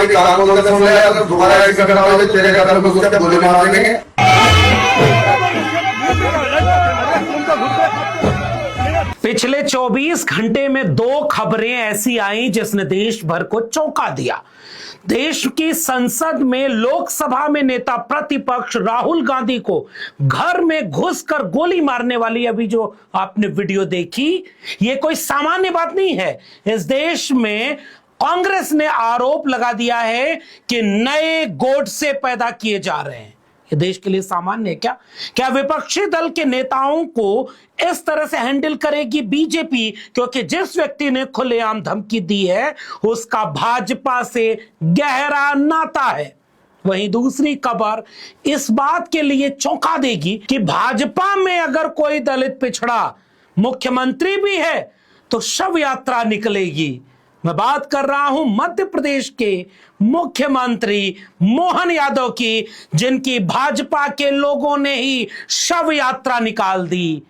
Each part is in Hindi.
भाई कान खोल के सुन ले, अगर दोबारा ऐसी घटना हो तो तेरे घर में घुस के गोली मार देंगे। पिछले 24 घंटे में 2 खबरें ऐसी आई जिसने देश भर को चौंका दिया। देश की संसद में, लोकसभा में नेता प्रतिपक्ष राहुल गांधी को घर में घुसकर गोली मारने वाली अभी जो आपने वीडियो देखी, ये कोई सामान्य बात नहीं है। इस देश में कांग्रेस ने आरोप लगा दिया है कि नए गोडसे पैदा किए जा रहे हैं। ये देश के लिए सामान्य है क्या? क्या विपक्षी दल के नेताओं को इस तरह से हैंडल करेगी बीजेपी? क्योंकि जिस व्यक्ति ने खुलेआम धमकी दी है उसका भाजपा से गहरा नाता है। वहीं दूसरी खबर इस बात के लिए चौंका देगी कि भाजपा में अगर कोई दलित पिछड़ा मुख्यमंत्री भी है तो शव यात्रा निकलेगी। मैं बात कर रहा हूं मध्य प्रदेश के मुख्यमंत्री मोहन यादव की, जिनकी भाजपा के लोगों ने ही शव यात्रा निकाल दी।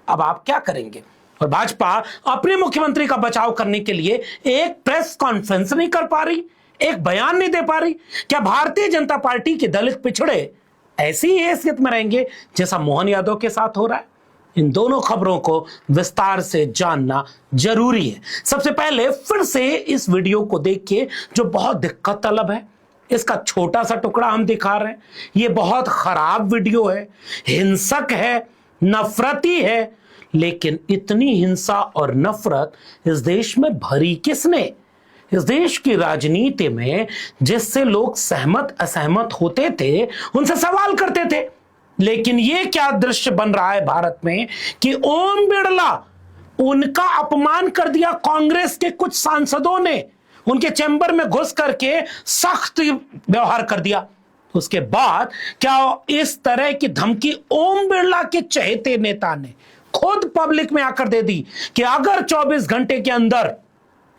अब आप क्या करेंगे? और भाजपा अपने मुख्यमंत्री का बचाव करने के लिए एक प्रेस कॉन्फ्रेंस नहीं कर पा रही, एक बयान नहीं दे पा रही। क्या भारतीय जनता पार्टी के दलित पिछड़े ऐसी ही हैसियत में रहेंगे जैसा मोहन यादव के साथ हो रहा है? इन दोनों खबरों को विस्तार से जानना जरूरी है। सबसे पहले फिर से इस वीडियो को देखिए जो बहुत दिक्कत तलब है। इसका छोटा सा टुकड़ा हम दिखा रहे हैं। ये बहुत खराब वीडियो है, हिंसक है, नफरती है। लेकिन इतनी हिंसा और नफरत इस देश में भरी किसने? इस देश की राजनीति में जिससे लोग सहमत असहमत होते थे, उनसे सवाल करते थे। लेकिन ये क्या दृश्य बन रहा है भारत में कि ओम बिड़ला, उनका अपमान कर दिया कांग्रेस के कुछ सांसदों ने, उनके चैम्बर में घुस करके सख्त व्यवहार कर दिया। उसके बाद क्या इस तरह की धमकी ओम बिड़ला के चहेते नेता ने खुद पब्लिक में आकर दे दी कि अगर 24 घंटे के अंदर,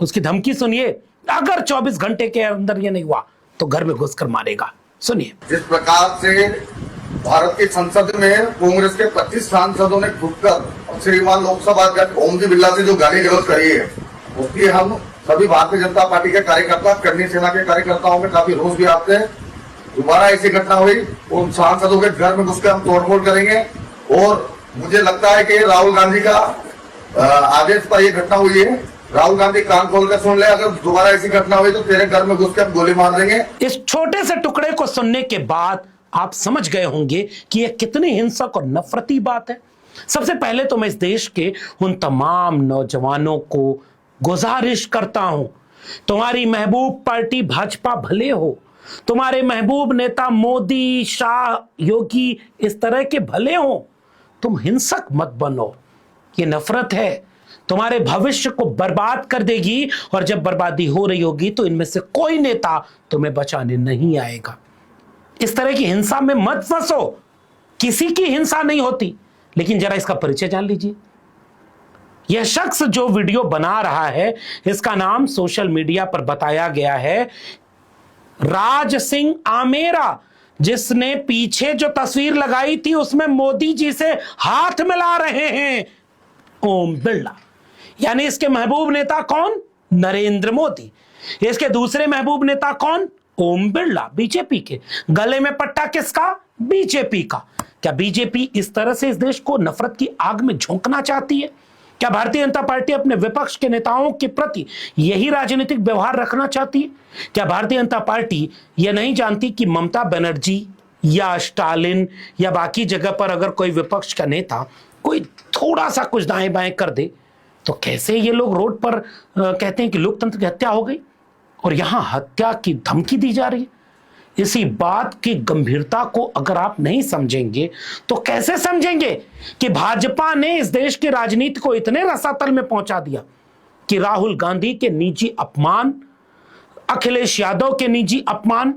उसकी धमकी सुनिए, अगर 24 घंटे के अंदर ये नहीं हुआ तो घर में घुसकर मारेगा। सुनिए। जिस प्रकार से भारत की संसद में कांग्रेस के 25 सांसदों ने घुसकर श्रीमान लोकसभा अध्यक्ष ओम बिड़ला से जो गाली गलौज करी है, उसकी हम सभी भारतीय जनता पार्टी के कार्यकर्ता, करनी सेना के कार्यकर्ताओं में काफी रोष भी आते हैं। दोबारा ऐसी घटना हुई उन सांसदों के घर में घुसकर हम तोड़फोड़ करेंगे। और मुझे लगता है कि राहुल गांधी का आदेश पर यह घटना हुई है। राहुल गांधी कान खोल कर सुन ले, अगर दोबारा ऐसी घटना हुई तो तेरे घर में घुसकर हम गोली मार देंगे। इस छोटे से टुकड़े को सुनने के बाद आप समझ गए होंगे कि यह कितनी हिंसक और नफरती बात है। सबसे पहले तो मैं इस देश के उन तमाम नौजवानों को गुजारिश करता हूं, तुम्हारी महबूब पार्टी भाजपा भले हो, तुम्हारे महबूब नेता मोदी, शाह, योगी इस तरह के भले हो, तुम हिंसक मत बनो। ये नफरत है, तुम्हारे भविष्य को बर्बाद कर देगी। और जब बर्बादी हो रही होगी तो इनमें से कोई नेता तुम्हें बचाने नहीं आएगा। इस तरह की हिंसा में मत फंसो। किसी की हिंसा नहीं होती। लेकिन जरा इसका परिचय जान लीजिए। यह शख्स जो वीडियो बना रहा है, इसका नाम सोशल मीडिया पर बताया गया है राज सिंह आमेरा, जिसने पीछे जो तस्वीर लगाई थी उसमें मोदी जी से हाथ मिला रहे हैं ओम बिड़ला। यानी इसके महबूब नेता कौन? नरेंद्र मोदी। इसके दूसरे महबूब नेता कौन? ओम बिड़ला, बीजेपी के। गले में पट्टा किसका? बीजेपी का। क्या बीजेपी इस तरह से इस देश को नफरत की आग में झोंकना चाहती है? क्या भारतीय जनता पार्टी अपने विपक्ष के नेताओं के प्रति यही राजनीतिक व्यवहार रखना चाहती है? क्या भारतीय जनता पार्टी यह नहीं जानती कि ममता बनर्जी या स्टालिन या बाकी जगह पर अगर कोई विपक्ष का नेता कोई थोड़ा सा कुछ दाएं बाएं कर दे तो कैसे ये लोग रोड पर कहते हैं कि लोकतंत्र की हत्या हो गई, और यहां हत्या की धमकी दी जा रही है। इसी बात की गंभीरता को अगर आप नहीं समझेंगे तो कैसे समझेंगे कि भाजपा ने इस देश की राजनीति को इतने रसातल में पहुंचा दिया कि राहुल गांधी के निजी अपमान, अखिलेश यादव के निजी अपमान,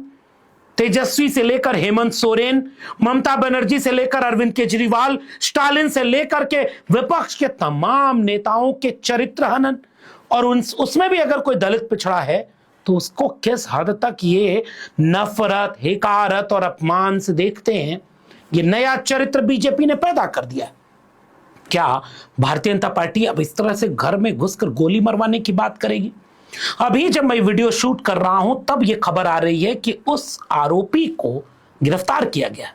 तेजस्वी से लेकर हेमंत सोरेन, ममता बनर्जी से लेकर अरविंद केजरीवाल, स्टालिन से लेकर के विपक्ष के तमाम नेताओं के चरित्र हनन, और उसमें भी अगर कोई दलित पिछड़ा है तो उसको किस हद तक ये नफरत, हिकारत और अपमान से देखते हैं। ये नया चरित्र बीजेपी ने पैदा कर दिया। क्या भारतीय जनता पार्टी अब इस तरह से घर में घुसकर गोली मरवाने की बात करेगी? अभी जब मैं वीडियो शूट कर रहा हूं तब यह खबर आ रही है कि उस आरोपी को गिरफ्तार किया गया,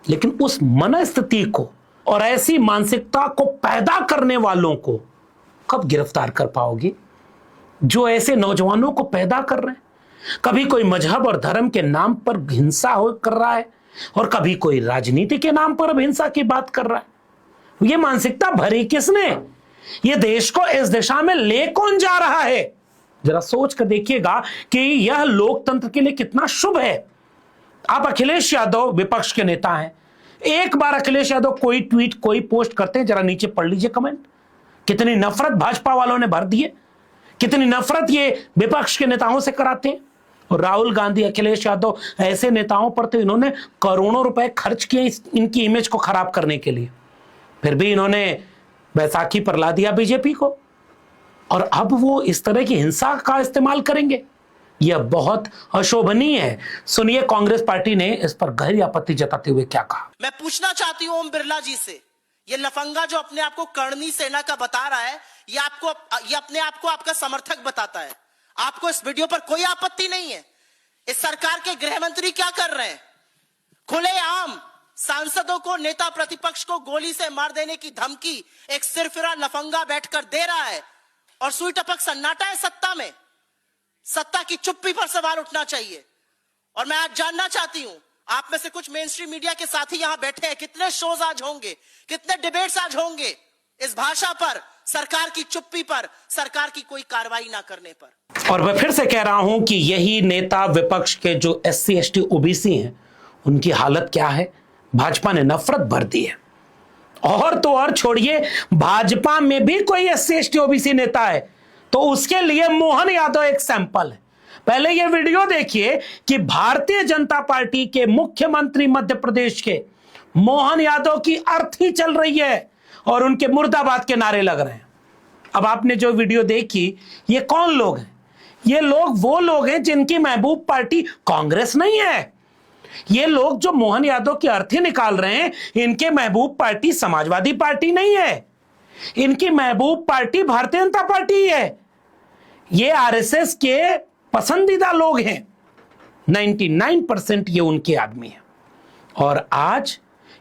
लेकिन उस मनस्थिति को और ऐसी मानसिकता को पैदा करने वालों को कब गिरफ्तार कर पाओगे जो ऐसे नौजवानों को पैदा कर रहे हैं? कभी कोई मजहब और धर्म के नाम पर हिंसा कर रहा है और कभी कोई राजनीति के नाम पर अब हिंसा की बात कर रहा है। यह मानसिकता भरी किसने? यह देश को इस दिशा में ले कौन जा रहा है? जरा सोच कर देखिएगा कि यह लोकतंत्र के लिए कितना शुभ है। आप अखिलेश यादव विपक्ष के नेता हैं, एक बार अखिलेश यादव कोई ट्वीट कोई पोस्ट करते हैं, जरा नीचे पढ़ लीजिए कमेंट। कितनी नफरत भाजपा वालों ने भर दी है, कितनी नफरत ये विपक्ष के नेताओं से कराते हैं। और राहुल गांधी, अखिलेश यादव ऐसे नेताओं पर तो इन्होंने करोड़ों रुपए खर्च किए इनकी इमेज को खराब करने के लिए, फिर भी इन्होंने बैसाखी पर ला दिया बीजेपी को, और अब वो इस तरह की हिंसा का इस्तेमाल करेंगे। यह बहुत अशोभनीय है। सुनिए कांग्रेस पार्टी ने इस पर गहरी आपत्ति जताते हुए क्या कहा। मैं पूछना चाहती हूं ओम बिरला जी से, ये लफंगा जो अपने आप को करणी सेना का बता रहा है, ये अपने आप को आपका समर्थक बताता है। आपको इस वीडियो पर कोई आपत्ति नहीं है? इस सरकार के गृह मंत्री क्या कर रहे हैं? खुलेआम सांसदों को, नेता प्रतिपक्ष को गोली से मार देने की धमकी एक सिरफिरा लफंगा बैठकर दे रहा है, और सुई टपक सन्नाटा है सत्ता में। सत्ता की चुप्पी पर सवाल उठना चाहिए। और मैं आज जानना चाहती हूं, आप में से कुछ मेन स्ट्रीम मीडिया के साथी यहां बैठे हैं, कितने शोज आज होंगे, कितने डिबेट्स आज होंगे इस भाषा पर, सरकार की चुप्पी पर, सरकार की कोई कार्रवाई ना करने पर। और मैं फिर से कह रहा हूं कि यही नेता विपक्ष के जो SC ST OBC हैं, उनकी हालत क्या है? भाजपा ने नफरत भर दी है। और तो और छोड़िए, भाजपा में भी कोई SC ST OBC नेता है तो उसके लिए मोहन यादव एक सैंपल है। पहले यह वीडियो देखिए कि भारतीय जनता पार्टी के मुख्यमंत्री मध्य प्रदेश के मोहन यादव की अर्थी चल रही है और उनके मुर्दाबाद के नारे लग रहे हैं। अब आपने जो वीडियो देखी, ये कौन लोग हैं? ये लोग वो लोग हैं जिनकी महबूब पार्टी कांग्रेस नहीं है। ये लोग जो मोहन यादव की अर्थी निकाल रहे हैं, इनके महबूब पार्टी समाजवादी पार्टी नहीं है, इनकी महबूब पार्टी भारतीय जनता पार्टी है। ये RSS के पसंदीदा लोग हैं। 99% ये उनके आदमी हैं। और आज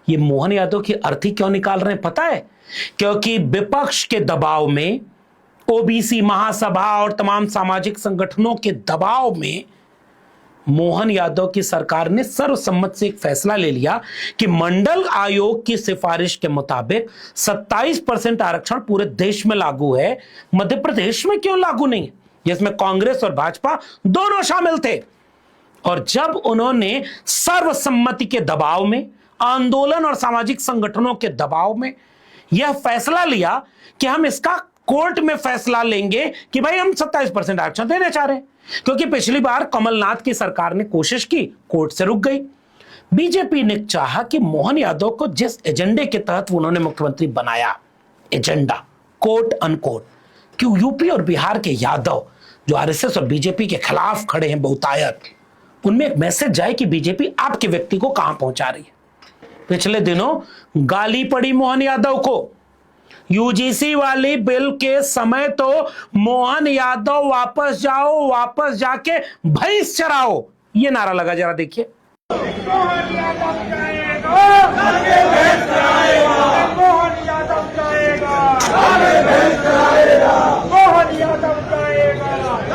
ये मोहन यादव की अर्थी क्यों निकाल रहे हैं पता है? क्योंकि विपक्ष के दबाव में, OBC महासभा और तमाम सामाजिक संगठनों के दबाव में मोहन यादव की सरकार ने सर्वसम्मत से एक फैसला ले लिया कि मंडल आयोग की सिफारिश के मुताबिक 27% आरक्षण पूरे देश में लागू है। मध्य प्रदेश में क्यों लागू नहीं है, जिसमें कांग्रेस और भाजपा दोनों शामिल थे। और जब उन्होंने सर्वसम्मति के दबाव में, आंदोलन और सामाजिक संगठनों के दबाव में यह फैसला लिया कि हम इसका कोर्ट में फैसला लेंगे कि भाई हम 27% आरक्षण देना चाह रहे हैं, क्योंकि पिछली बार कमलनाथ की सरकार ने कोशिश की, कोर्ट से रुक गई। बीजेपी ने चाहा कि मोहन यादव को जिस एजेंडे के तहत उन्होंने मुख्यमंत्री बनाया, एजेंडा कोट अनकोट, कि यूपी और बिहार के यादव जो RSS और बीजेपी के खिलाफ खड़े हैं बहुतायत, उनमें एक मैसेज जाए कि बीजेपी आपके व्यक्ति को कहां पहुंचा रही है। पिछले दिनों गाली पड़ी मोहन यादव को। UGC वाली बिल के समय तो मोहन यादव वापस जाओ, वापस जाके भैंस चराओ, ये नारा लगा। जरा देखिए। मोहन यादव जाएगा, आगे भैंस चराएगा, मोहन यादव जाएगा, आगे भैंस चराएगा, मोहन यादव जाएगा,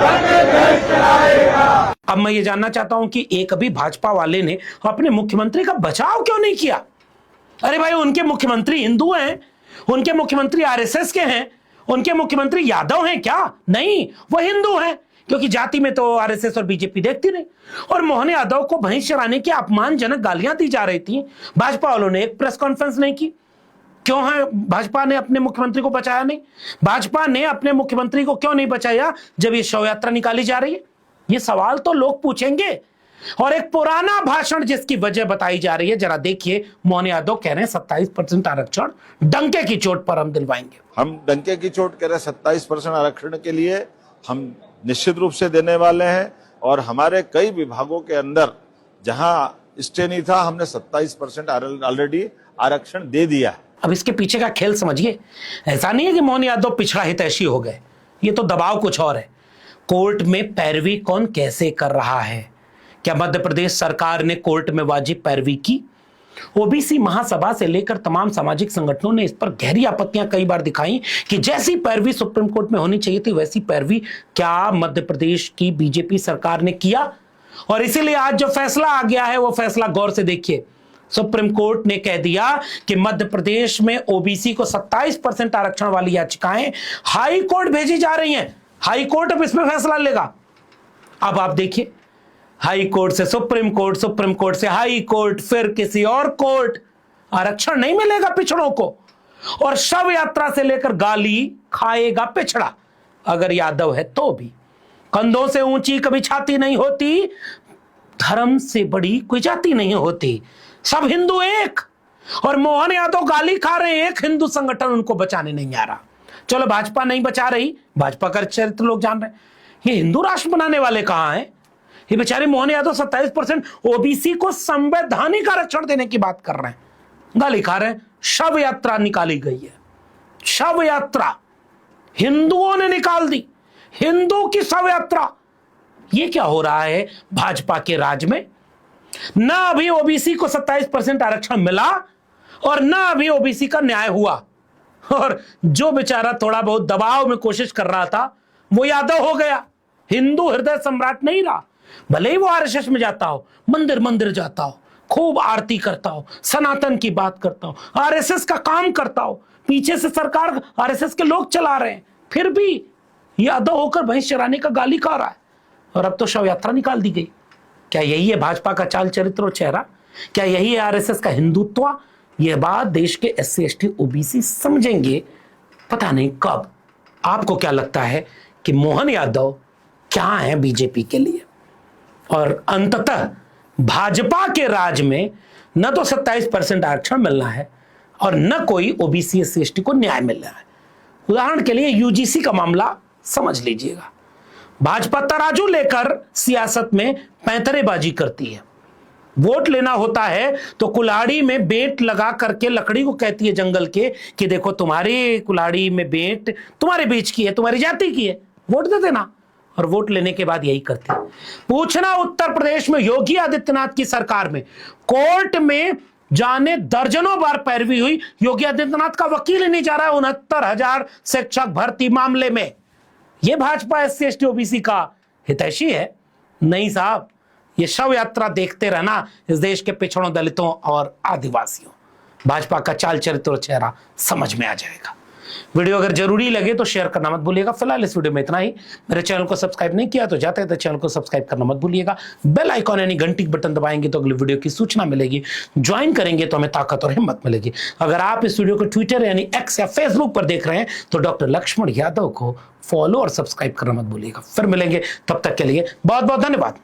आगे भैंस चराएगा। अब मैं ये जानना चाहता हूं कि एक अभी भाजपा वाले ने अपने मुख्यमंत्री का बचाव क्यों नहीं किया? अरे भाई, उनके मुख्यमंत्री हिंदू हैं, उनके मुख्यमंत्री RSS के हैं, उनके मुख्यमंत्री यादव हैं क्या? नहीं, वो हिंदू हैं, क्योंकि जाति में तो RSS और बीजेपी देखती नहीं। और मोहन यादव को भैंस चराने की अपमानजनक गालियां दी जा रही थी। भाजपा वालों ने एक प्रेस कॉन्फ्रेंस नहीं की। क्यों है भाजपा ने अपने मुख्यमंत्री को बचाया नहीं? भाजपा ने अपने मुख्यमंत्री को क्यों नहीं बचाया जब ये शव यात्रा निकाली जा रही है? ये सवाल तो लोग पूछेंगे। और एक पुराना भाषण जिसकी वजह बताई जा रही है, जरा देखिए। मोहन यादव कह रहे हैं 27% आरक्षण डंके की चोट पर हम दिलवाएंगे। हम डंके की चोट कह रहे हैं 27% आरक्षण के लिए हम निश्चित रूप से देने वाले हैं। और हमारे कई विभागों के अंदर जहां स्टे नहीं था, हमने 27% ऑलरेडी आरक्षण दे दिया है। अब इसके पीछे का खेल समझिए। ऐसा नहीं है कि मोहन यादव पिछड़ा हितैषी हो गए, ये तो दबाव कुछ और है। कोर्ट में पैरवी कौन कैसे कर रहा है? क्या मध्य प्रदेश सरकार ने कोर्ट में वाजिब पैरवी की? ओबीसी महासभा से लेकर तमाम सामाजिक संगठनों ने इस पर गहरी आपत्तियां कई बार दिखाई कि जैसी पैरवी सुप्रीम कोर्ट में होनी चाहिए थी वैसी पैरवी क्या मध्य प्रदेश की बीजेपी सरकार ने किया? और इसीलिए आज जो फैसला आ गया है वो फैसला गौर से देखिए। सुप्रीम कोर्ट ने कह दिया कि मध्य प्रदेश में ओबीसी को 27% आरक्षण वाली याचिकाएं हाई कोर्ट भेजी जा रही हैं। हाई कोर्ट अब इसमें फैसला लेगा। अब आप देखिए, हाई कोर्ट से सुप्रीम कोर्ट, सुप्रीम कोर्ट से हाई कोर्ट, फिर किसी और कोर्ट, आरक्षण नहीं मिलेगा पिछड़ों को। और शव यात्रा से लेकर गाली खाएगा पिछड़ा, अगर यादव है तो भी। कंधों से ऊंची कभी छाती नहीं होती, धर्म से बड़ी कोई जाति नहीं होती, सब हिंदू एक। और मोहन यादव गाली खा रहे हैं, एक हिंदू संगठन उनको बचाने नहीं आ रहा। चलो भाजपा नहीं बचा रही, भाजपा का चरित्र लोग जान रहे हैं। ये हिंदू राष्ट्र बनाने वाले कहां हैं? ये बेचारे मोहन यादव 27% ओबीसी को संवैधानिक आरक्षण देने की बात कर रहे हैं, गाली खा रहे हैं। शव यात्रा निकाली गई है, शव यात्रा हिंदुओं ने निकाल दी, हिंदू की शव यात्रा। ये क्या हो रहा है भाजपा के राज में? ना अभी ओबीसी को 27% आरक्षण मिला और ना अभी ओबीसी का न्याय हुआ। और जो बेचारा थोड़ा बहुत दबाव में कोशिश कर रहा था वो यादव हो गया, हिंदू हृदय सम्राट नहीं रहा। भले ही वो आरएसएस में जाता हो, मंदिर मंदिर जाता हो, खूब आरती करता हो, सनातन की बात करता हो, आरएसएस का काम करता हो, पीछे से सरकार आरएसएस के लोग चला रहे हैं, फिर भी यादव होकर भैंस चराने का गाली खा रहा है। और अब तो शव यात्रा निकाल दी गई। क्या यही है भाजपा का चाल चरित्र और चेहरा? क्या यही है आरएसएस का हिंदुत्व? यह बात देश के एससी एसटी ओबीसी समझेंगे, पता नहीं कब। आपको क्या लगता है कि मोहन यादव क्या है बीजेपी के लिए? और अंततः भाजपा के राज में न तो 27% आरक्षण मिलना है और न कोई ओबीसी एससी एसटी को न्याय मिलना है। उदाहरण के लिए यूजीसी का मामला समझ लीजिएगा। भाजपा तराजू लेकर सियासत में पैंतरेबाजी करती है। वोट लेना होता है तो कुल्हाड़ी में बेंट लगा करके लकड़ी को कहती है जंगल के कि देखो तुम्हारी कुल्हाड़ी में बेंट तुम्हारे बीच की है, तुम्हारी जाति की है, वोट दे देना। और वोट लेने के बाद यही करती है। पूछना उत्तर प्रदेश में योगी आदित्यनाथ की सरकार में कोर्ट में जाने दर्जनों बार पैरवी हुई, योगी आदित्यनाथ का वकील ही नहीं जा रहा है 69,000 शिक्षक भर्ती मामले में। यह भाजपा एससी एसटी ओबीसी का हितैषी है? नहीं साहब, ये शव यात्रा देखते रहना इस देश के पिछड़ों, दलितों और आदिवासियों। भाजपा का चाल चरित्र और चेहरा समझ में आ जाएगा। वीडियो अगर जरूरी लगे तो शेयर करना मत भूलिएगा। फिलहाल इस वीडियो में इतना ही। मेरे चैनल को सब्सक्राइब नहीं किया तो जाते हैं तो चैनल को सब्सक्राइब करना मत भूलिएगा। बेल आइकॉन यानी घंटी बटन दबाएंगे तो अगली वीडियो की सूचना मिलेगी। ज्वाइन करेंगे तो हमें ताकत और हिम्मत मिलेगी। अगर आप इस वीडियो को ट्विटर यानी एक्स या फेसबुक पर देख रहे हैं तो डॉक्टर लक्ष्मण यादव को फॉलो और सब्सक्राइब करना मत भूलिएगा। फिर मिलेंगे, तब तक के लिए बहुत बहुत धन्यवाद।